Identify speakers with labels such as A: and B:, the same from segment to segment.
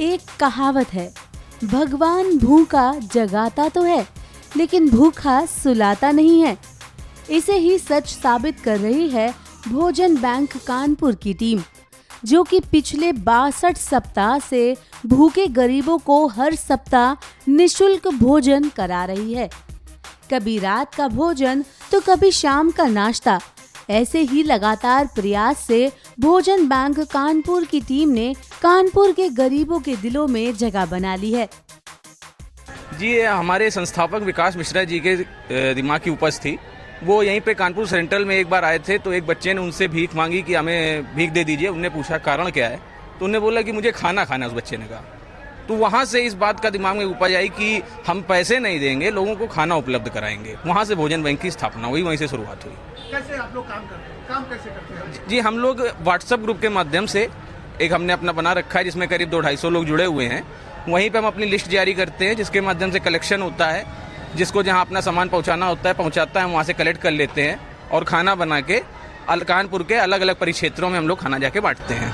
A: एक कहावत है, भगवान भूखा जगाता तो है लेकिन भूखा सुलाता नहीं है। इसे ही सच साबित कर रही है भोजन बैंक कानपुर की टीम, जो कि पिछले 62 सप्ताह से भूखे गरीबों को हर सप्ताह निशुल्क भोजन करा रही है। कभी रात का भोजन तो कभी शाम का नाश्ता। ऐसे ही लगातार प्रयास से भोजन बैंक कानपुर की टीम ने कानपुर के गरीबों के दिलों में जगह बना ली है।
B: जी, हमारे संस्थापक विकास मिश्रा जी के दिमाग की उपज थी। वो यहीं पे कानपुर सेंट्रल में एक बार आए थे, तो एक बच्चे ने उनसे भीख मांगी कि हमें भीख दे दीजिए। उन्होंने पूछा कारण क्या है, तो उन्होंने बोला कि मुझे खाना खाना। उस बच्चे ने कहा, तो वहाँ से इस बात का दिमाग में उपज आई कि हम पैसे नहीं देंगे, लोगों को खाना उपलब्ध कराएंगे। वहाँ से भोजन बैंक की स्थापना हुई, वहीं से शुरुआत हुई।
C: कैसे आप लोग काम करते हैं? काम कैसे करते हैं?
B: जी, हम लोग व्हाट्सएप ग्रुप के माध्यम से एक हमने अपना बना रखा है, जिसमें करीब 200-250 लोग जुड़े हुए हैं। वहीं पे हम अपनी लिस्ट जारी करते हैं, जिसके माध्यम से कलेक्शन होता है। जिसको जहां अपना सामान पहुंचाना होता है पहुंचाता है, हम वहां से कलेक्ट कर लेते हैं और खाना बना के कानपुर के अलग अलग परिक्षेत्रों में हम लोग खाना जाके बांटते हैं।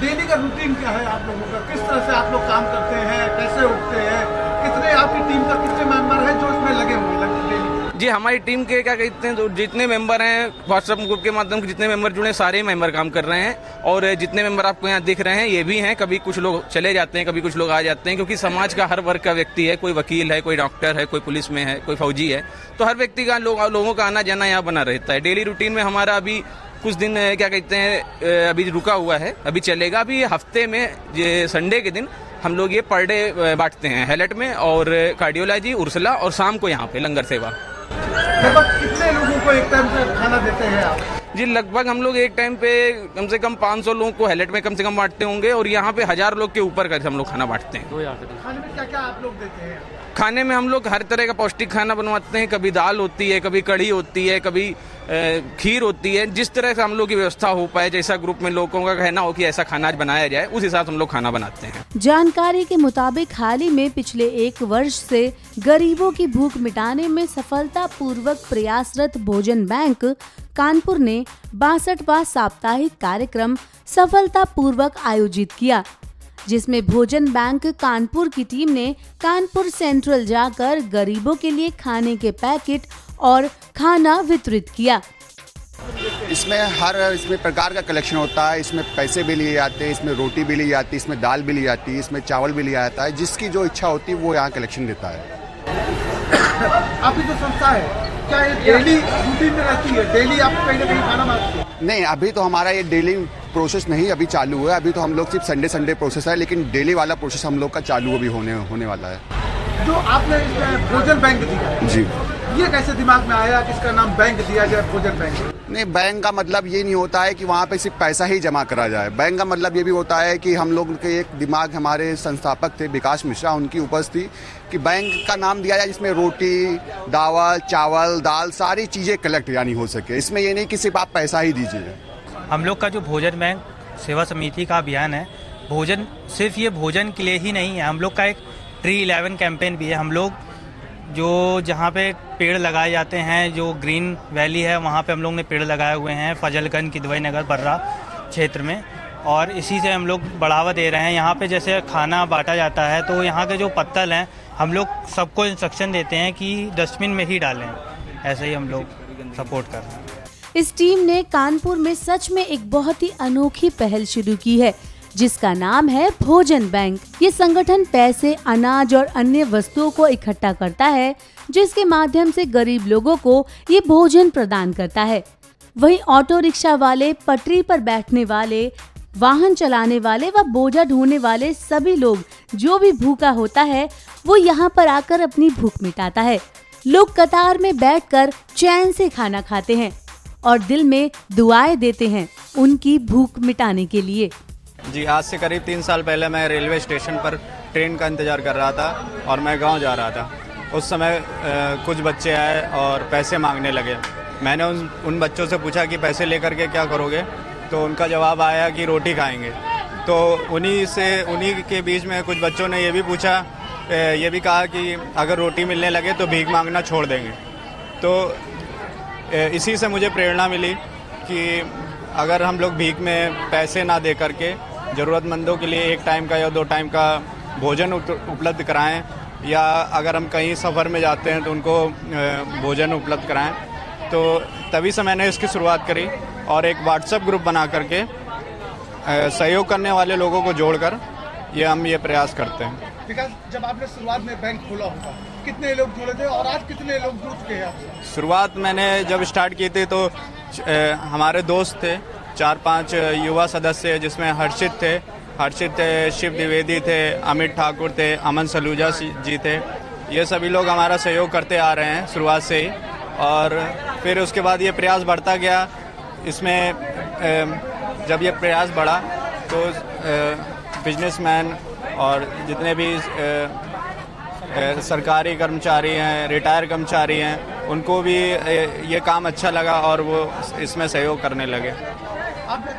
C: डेली का रूटीन क्या है आप लोगों का? किस तरह से आप लोग काम करते हैं? कैसे उठते हैं? कितने आपकी टीम का कितने मेंबर हैं जो इसमें लगे हुए हैं डेली? जी,
B: हमारी टीम के क्या कहते हैं, तो जितने मेंबर हैं व्हाट्सएप ग्रुप के माध्यम से जितने मेंबर जुड़े, सारे मेंबर काम कर रहे हैं। और जितने मेंबर आपको यहाँ दिख रहे हैं ये भी हैं। कभी कुछ लोग चले जाते हैं, कभी कुछ लोग आ जाते हैं, क्योंकि समाज का हर वर्ग का व्यक्ति है। कोई वकील है, कोई डॉक्टर है, कोई पुलिस में है, कोई फौजी है। तो हर व्यक्ति का लोगों का आना जाना यहाँ बना रहता है। डेली रूटीन में हमारा अभी कुछ दिन क्या कहते हैं अभी रुका हुआ है, अभी चलेगा। अभी हफ्ते में संडे के दिन हम लोग ये पर डे बांटते हैं हेलेट में और कार्डियोलॉजी, उर्सला, और शाम को यहाँ पे लंगर सेवा।
C: लगभग कितने लोगों को एक टाइम से खाना देते हैं आप?
B: जी, लगभग हम लोग एक टाइम पे कम से कम 500 लोगों को हेलेट में कम से कम बांटते होंगे, और यहाँ पे 1000 लोग के ऊपर का हम लोग खाना बांटते हैं।
C: खाने में क्या क्या आप लोग देते हैं?
B: खाने में हम लोग हर तरह का पौष्टिक खाना बनवाते हैं। कभी दाल होती है, कभी कढ़ी होती है, कभी खीर होती है। जिस तरह से हम लोग की व्यवस्था हो पाए, जैसा ग्रुप में लोगों का कहना हो कि ऐसा खाना आज बनाया जाए, उस हिसाब से हम लोग खाना बनाते हैं।
A: जानकारी के मुताबिक हाल ही में पिछले 1 वर्ष से गरीबों की भूख मिटाने में सफलतापूर्वक प्रयासरत भोजन बैंक कानपुर ने 62वां साप्ताहिक कार्यक्रम सफलतापूर्वक आयोजित किया, जिसमें भोजन बैंक कानपुर की टीम ने कानपुर सेंट्रल जाकर गरीबों के लिए खाने के पैकेट और खाना वितरित किया।
D: इसमें प्रकार का कलेक्शन होता है। इसमें पैसे भी लिए जाते हैं, इसमें रोटी भी ली जाती है, इसमें दाल भी ली जाती है, इसमें चावल भी लिया जाता है। जिसकी जो इच्छा होती है वो यहाँ कलेक्शन देता है।
C: आपकी जो संस्था है क्या ये डेली रूटीन में रहती है? डेली आप कहीं ना कहीं खाना बांटते हैं?
D: नहीं, अभी तो हमारा ये डेली प्रोसेस नहीं अभी चालू है। अभी तो हम लोग सिर्फ संडे प्रोसेस है, लेकिन डेली वाला प्रोसेस हम लोग का चालू अभी होने वाला है।
C: जो आपने भोजन बैंक दिया
D: जी,
C: ये कैसे दिमाग में आया कि इसका नाम बैंक दिया जाए, भोजन बैंक?
D: नहीं, बैंक का मतलब ये नहीं होता है कि वहाँ पे सिर्फ पैसा ही जमा करा जाए। बैंक का मतलब ये भी होता है कि हम लोग के एक दिमाग, हमारे संस्थापक थे विकास मिश्रा, उनकी उपज थी कि बैंक का नाम दिया जाए जिसमें रोटी, चावल, दाल सारी चीज़ें कलेक्ट यानी हो सके। इसमें ये नहीं कि सिर्फ आप पैसा ही दीजिए।
E: हम लोग का जो भोजन बैंक सेवा समिति का अभियान है, भोजन सिर्फ ये भोजन के लिए ही नहीं है। हम लोग का एक ट्री 11 कैंपेन भी है। हम लोग जो जहाँ पे पेड़ लगाए जाते हैं, जो ग्रीन वैली है, वहाँ पे हम लोग ने पेड़ लगाए हुए हैं फजलगंज, किदवई नगर, बर्रा क्षेत्र में, और इसी से हम लोग बढ़ावा दे रहे हैं। यहाँ पे जैसे खाना बांटा जाता है तो यहाँ के जो पत्तल हैं हम लोग सबको इंस्ट्रक्शन देते हैं कि डस्टबिन में ही डालें। ऐसे ही हम लोग सपोर्ट कर रहे हैं।
A: इस टीम ने कानपुर में सच में एक बहुत ही अनोखी पहल शुरू की है, जिसका नाम है भोजन बैंक। ये संगठन पैसे, अनाज और अन्य वस्तुओं को इकट्ठा करता है, जिसके माध्यम से गरीब लोगों को ये भोजन प्रदान करता है। वहीं ऑटो रिक्शा वाले, पटरी पर बैठने वाले, वाहन चलाने वाले व बोझा ढोने वाले सभी लोग, जो भी भूखा होता है वो यहाँ पर आकर अपनी भूख मिटाता है। लोग कतार में बैठकर चैन से खाना खाते हैं और दिल में दुआएं देते हैं उनकी भूख मिटाने के लिए।
F: जी, आज से करीब 3 साल पहले मैं रेलवे स्टेशन पर ट्रेन का इंतज़ार कर रहा था और मैं गांव जा रहा था। उस समय कुछ बच्चे आए और पैसे मांगने लगे। मैंने उन बच्चों से पूछा कि पैसे लेकर के क्या करोगे, तो उनका जवाब आया कि रोटी खाएंगे। तो उन्हीं के बीच में कुछ बच्चों ने ये भी पूछा, ये भी कहा कि अगर रोटी मिलने लगे तो भीख मांगना छोड़ देंगे। तो इसी से मुझे प्रेरणा मिली कि अगर हम लोग भीख में पैसे ना दे करके ज़रूरतमंदों के लिए एक टाइम का या 2 टाइम का भोजन उपलब्ध कराएं, या अगर हम कहीं सफ़र में जाते हैं तो उनको भोजन उपलब्ध कराएं। तो तभी से मैंने इसकी शुरुआत करी और एक व्हाट्सएप ग्रुप बना करके सहयोग करने वाले लोगों को जोड़कर हम ये प्रयास करते हैं।
C: विकास, जब आपने शुरुआत में बैंक खोला होगा, कितने लोग जुड़े थे और आज कितने लोग जुड़ चुके हैं आपसे?
F: शुरुआत मैंने जब स्टार्ट की थी तो हमारे दोस्त थे 4-5 युवा सदस्य, जिसमें हर्षित थे, शिव द्विवेदी थे, अमित ठाकुर थे, अमन सलूजा जी थे। ये सभी लोग हमारा सहयोग करते आ रहे हैं शुरुआत से ही, और फिर उसके बाद ये प्रयास बढ़ता गया। इसमें जब ये प्रयास बढ़ा तो बिजनेसमैन और जितने भी सरकारी कर्मचारी हैं, रिटायर कर्मचारी हैं, उनको भी ये काम अच्छा लगा और वो इसमें सहयोग करने लगे।
C: आपके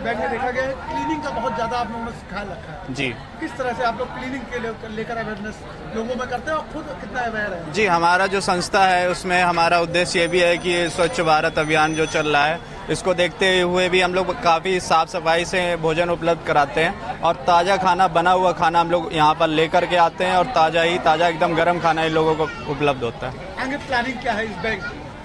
C: बैंक में देखा गया है क्लीनिंग का बहुत ज़्यादा आप लोगों ने ख्याल रखा है
F: जी।
C: किस तरह से आप लोग क्लीनिंग के लेकर अवेयरनेस लोगों में करते हैं और खुद कितना अवेयर है?
F: जी, हमारा जो संस्था है उसमें हमारा उद्देश्य ये भी है कि स्वच्छ भारत अभियान जो चल रहा है, इसको देखते हुए भी हम लोग काफ़ी साफ सफाई से भोजन उपलब्ध कराते हैं और ताज़ा खाना, बना हुआ खाना हम लोग यहाँ पर लेकर के आते हैं और ताज़ा एकदम गर्म खाना इन लोगों को उपलब्ध होता है।
C: आगे प्लानिंग क्या है इस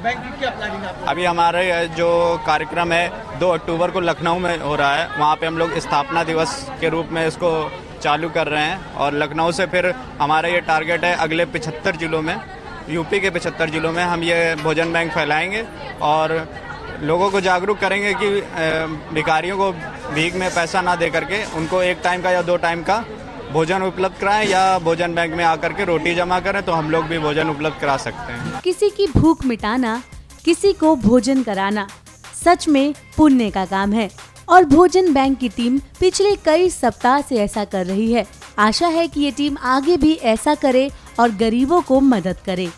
C: बैंक की क्या प्लानिंग है?
F: अभी हमारे जो कार्यक्रम है 2 अक्टूबर को लखनऊ में हो रहा है, वहाँ पे हम लोग स्थापना दिवस के रूप में इसको चालू कर रहे हैं और लखनऊ से फिर हमारा ये टारगेट है अगले 75 जिलों में, यूपी के 75 जिलों में हम ये भोजन बैंक फैलाएंगे और लोगों को जागरूक करेंगे कि भिखारियों को भीख में पैसा ना दे करके उनको एक टाइम का या 2 टाइम का भोजन उपलब्ध कराएं, या भोजन बैंक में आकर के रोटी जमा करें तो हम लोग भी भोजन उपलब्ध करा सकते हैं।
A: किसी की भूख मिटाना, किसी को भोजन कराना सच में पुण्य का काम है और भोजन बैंक की टीम पिछले कई सप्ताह से ऐसा कर रही है। आशा है कि ये टीम आगे भी ऐसा करे और गरीबों को मदद करे।